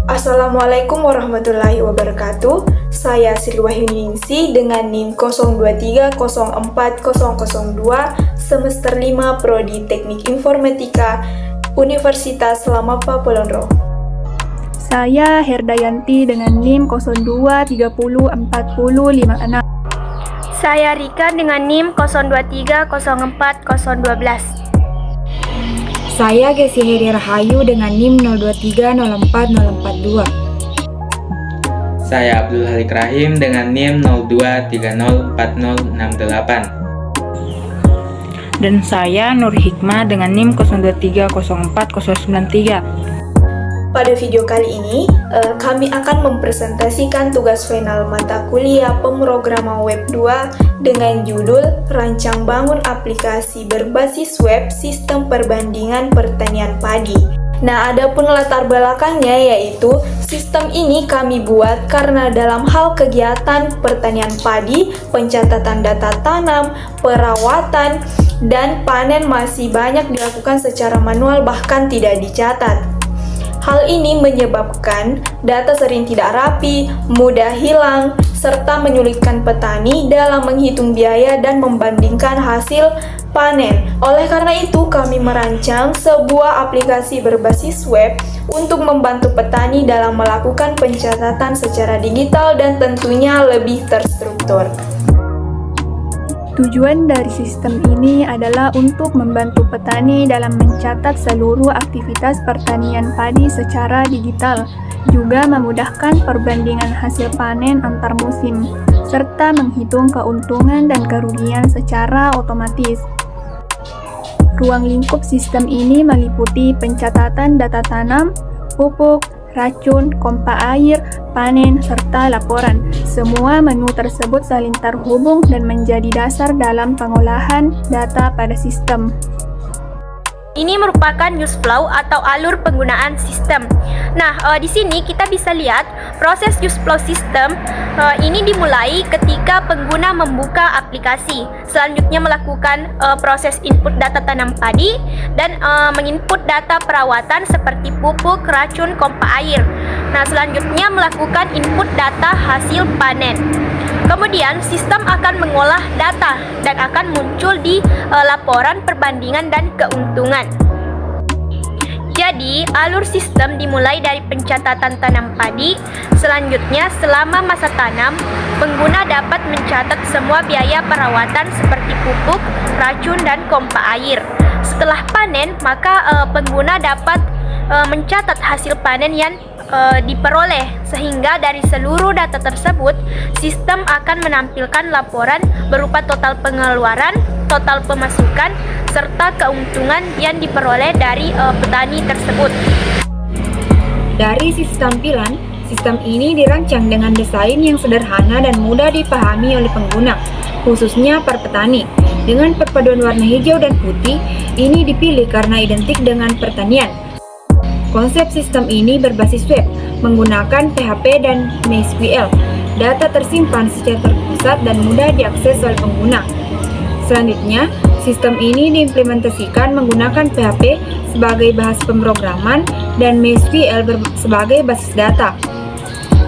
Assalamualaikum warahmatullahi wabarakatuh. Saya Sri Wahyuningsi dengan NIM 02304002 semester 5 Prodi Teknik Informatika Universitas Lamapa Polonro. Saya Herdayanti dengan NIM 02304056. Saya Rika dengan NIM 02304012. Saya Gesi Heri Rahayu dengan NIM 02304042. Saya Abdul Halik Rahim dengan NIM 02304068. Dan saya Nur Hikmah dengan NIM 02304093. Pada video kali ini, kami akan mempresentasikan tugas final mata kuliah pemrograman web 2 dengan judul Rancang Bangun Aplikasi Berbasis Web Sistem Perbandingan Pertanian Padi. Nah, adapun latar belakangnya yaitu sistem ini kami buat karena dalam hal kegiatan pertanian padi, pencatatan data tanam, perawatan, dan panen masih banyak dilakukan secara manual bahkan tidak dicatat. Hal ini menyebabkan data sering tidak rapi, mudah hilang, serta menyulitkan petani dalam menghitung biaya dan membandingkan hasil panen. Oleh karena itu, kami merancang sebuah aplikasi berbasis web untuk membantu petani dalam melakukan pencatatan secara digital dan tentunya lebih terstruktur. Tujuan dari sistem ini adalah untuk membantu petani dalam mencatat seluruh aktivitas pertanian padi secara digital, juga memudahkan perbandingan hasil panen antar musim, serta menghitung keuntungan dan kerugian secara otomatis. Ruang lingkup sistem ini meliputi pencatatan data tanam, pupuk, racun, pompa air, panen, serta laporan. Semua menu tersebut saling terhubung dan menjadi dasar dalam pengolahan data pada sistem. Ini merupakan use flow atau alur penggunaan sistem. Nah, di sini kita bisa lihat proses use flow sistem ini dimulai ketika pengguna membuka aplikasi. Selanjutnya melakukan proses input data tanam padi dan menginput data perawatan seperti pupuk, racun, pompa air. Nah, selanjutnya melakukan input data hasil panen. Kemudian sistem akan mengolah data dan akan muncul di laporan perbandingan dan keuntungan. Jadi, alur sistem dimulai dari pencatatan tanam padi. Selanjutnya, selama masa tanam, pengguna dapat mencatat semua biaya perawatan seperti pupuk, racun, dan pompa air. Setelah panen, maka pengguna dapat mencatat hasil panen yang diperoleh, sehingga dari seluruh data tersebut sistem akan menampilkan laporan berupa total pengeluaran, total pemasukan, serta keuntungan yang diperoleh dari petani tersebut. Dari sisi tampilan, sistem ini dirancang dengan desain yang sederhana dan mudah dipahami oleh pengguna, khususnya para petani. Dengan perpaduan warna hijau dan putih, ini dipilih karena identik dengan pertanian. Konsep sistem ini berbasis web, menggunakan PHP dan MySQL. Data tersimpan secara terpusat dan mudah diakses oleh pengguna. Selanjutnya, sistem ini diimplementasikan menggunakan PHP sebagai bahasa pemrograman dan MySQL sebagai basis data.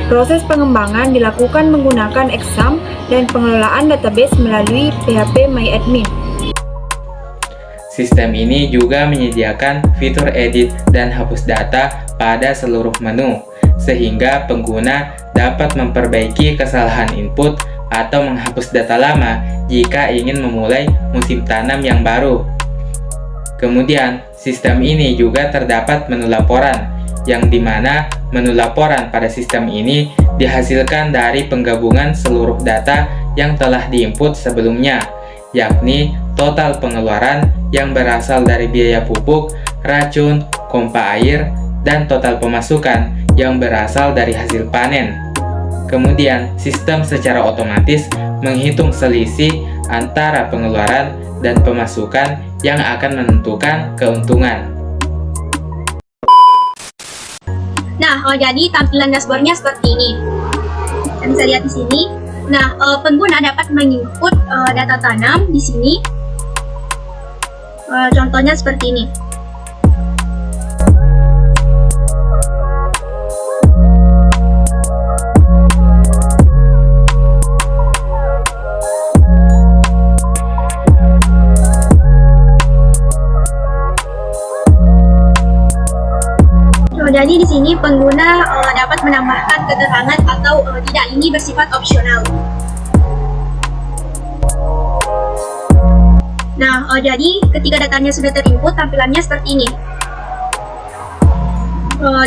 Proses pengembangan dilakukan menggunakan Exam dan pengelolaan database melalui PHP MyAdmin. Sistem ini juga menyediakan fitur edit dan hapus data pada seluruh menu, sehingga pengguna dapat memperbaiki kesalahan input atau menghapus data lama jika ingin memulai musim tanam yang baru. Kemudian, sistem ini juga terdapat menu laporan, yang dimana menu laporan pada sistem ini dihasilkan dari penggabungan seluruh data yang telah diinput sebelumnya, yakni total pengeluaran yang berasal dari biaya pupuk, racun, pompa air, dan total pemasukan yang berasal dari hasil panen. Kemudian, sistem secara otomatis menghitung selisih antara pengeluaran dan pemasukan yang akan menentukan keuntungan. Nah, jadi tampilan dashboardnya seperti ini. Kita bisa lihat di sini. Nah, pengguna dapat menginput data tanam di sini. Contohnya seperti ini. Jadi di sini pengguna dapat menambahkan keterangan atau tidak, ini bersifat opsional. Nah, jadi ketika datanya sudah terinput, tampilannya seperti ini.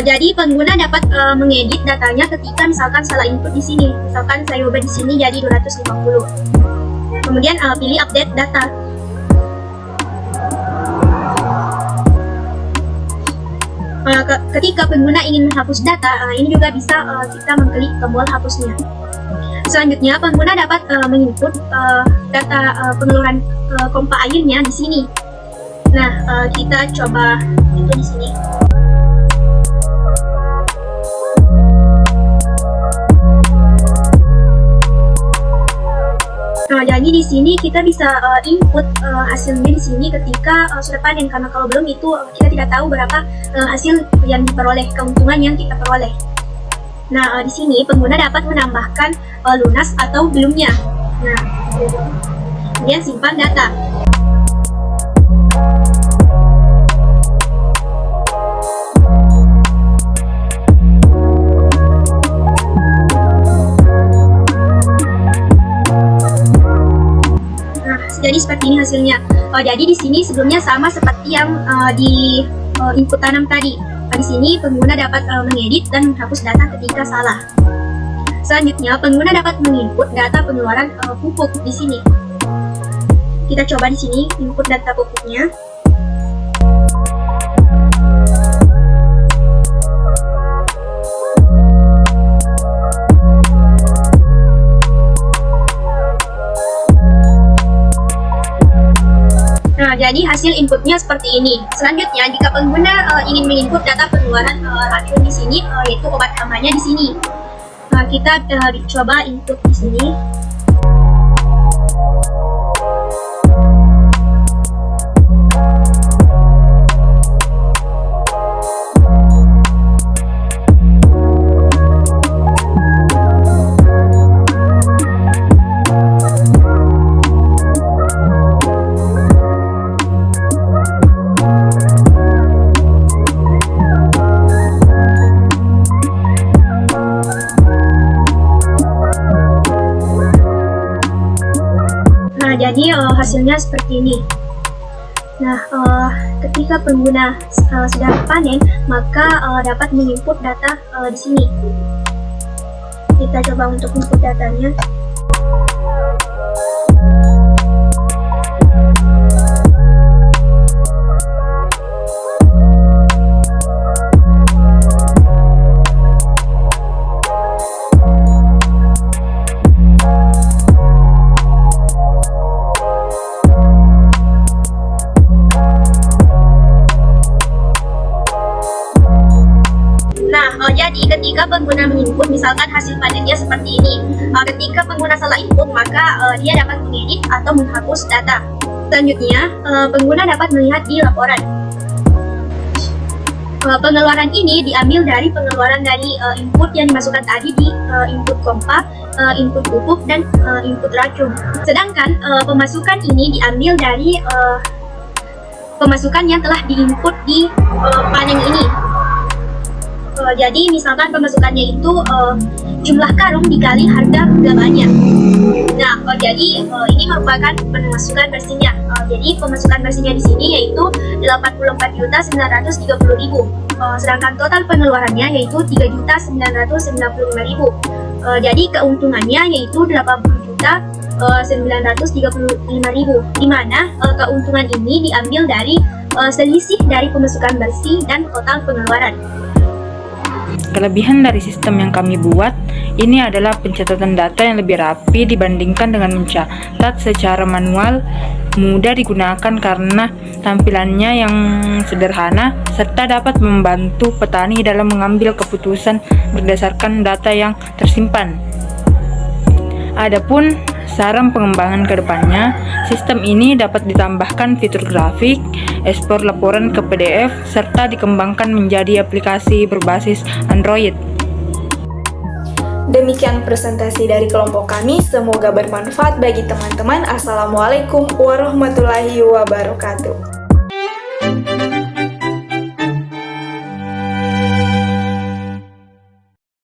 Jadi pengguna dapat mengedit datanya ketika misalkan salah input di sini. Misalkan saya ubah di sini jadi 250. Kemudian pilih update data. Ketika pengguna ingin menghapus data, ini juga bisa kita mengklik tombol hapusnya. Selanjutnya, pengguna dapat menginput data pengeluaran pompa airnya di sini. Nah, kita coba itu di sini. Nah, jadi di sini kita bisa input hasilnya di sini ketika sudah panen, karena kalau belum itu kita tidak tahu berapa hasil yang diperoleh, keuntungan yang kita peroleh. Nah, di sini pengguna dapat menambahkan lunas atau belumnya. Nah, kemudian simpan data. Jadi seperti ini hasilnya. Jadi di sini sebelumnya sama seperti yang di input tanam tadi. Di sini pengguna dapat mengedit dan menghapus data ketika salah. Selanjutnya, pengguna dapat menginput data pengeluaran pupuk di sini. Kita coba di sini input data pupuknya. Nah, jadi hasil inputnya seperti ini. Selanjutnya, jika pengguna ingin menginput data pengeluaran racun di sini, yaitu obat hamanya di sini. Nah, kita coba input di sini. Jadi hasilnya seperti ini. Nah, ketika pengguna sudah panen, maka dapat menginput data di sini. Kita coba untuk input datanya. Jadi ketika pengguna menginput misalkan hasil panennya seperti ini, ketika pengguna salah input maka dia dapat mengedit atau menghapus data. Selanjutnya, pengguna dapat melihat di laporan. Pengeluaran ini diambil dari pengeluaran dari input yang dimasukkan tadi di input pompa, input pupuk, dan input racun. Sedangkan pemasukan ini diambil dari pemasukan yang telah diinput di panen ini. Jadi misalkan pemasukannya itu jumlah karung dikali harga gabahnya. Nah, jadi ini merupakan pemasukan bersihnya. Jadi pemasukan bersihnya di sini yaitu 84.930.000. Sedangkan total pengeluarannya yaitu 3.995.000. Jadi keuntungannya yaitu 80.935.000. Di mana keuntungan ini diambil dari selisih dari pemasukan bersih dan total pengeluaran. Kelebihan dari sistem yang kami buat ini adalah pencatatan data yang lebih rapi dibandingkan dengan mencatat secara manual, mudah digunakan karena tampilannya yang sederhana serta dapat membantu petani dalam mengambil keputusan berdasarkan data yang tersimpan. Adapun saran pengembangan ke depannya, sistem ini dapat ditambahkan fitur grafik, ekspor laporan ke PDF, serta dikembangkan menjadi aplikasi berbasis Android. Demikian presentasi dari kelompok kami, semoga bermanfaat bagi teman-teman. Assalamualaikum warahmatullahi wabarakatuh.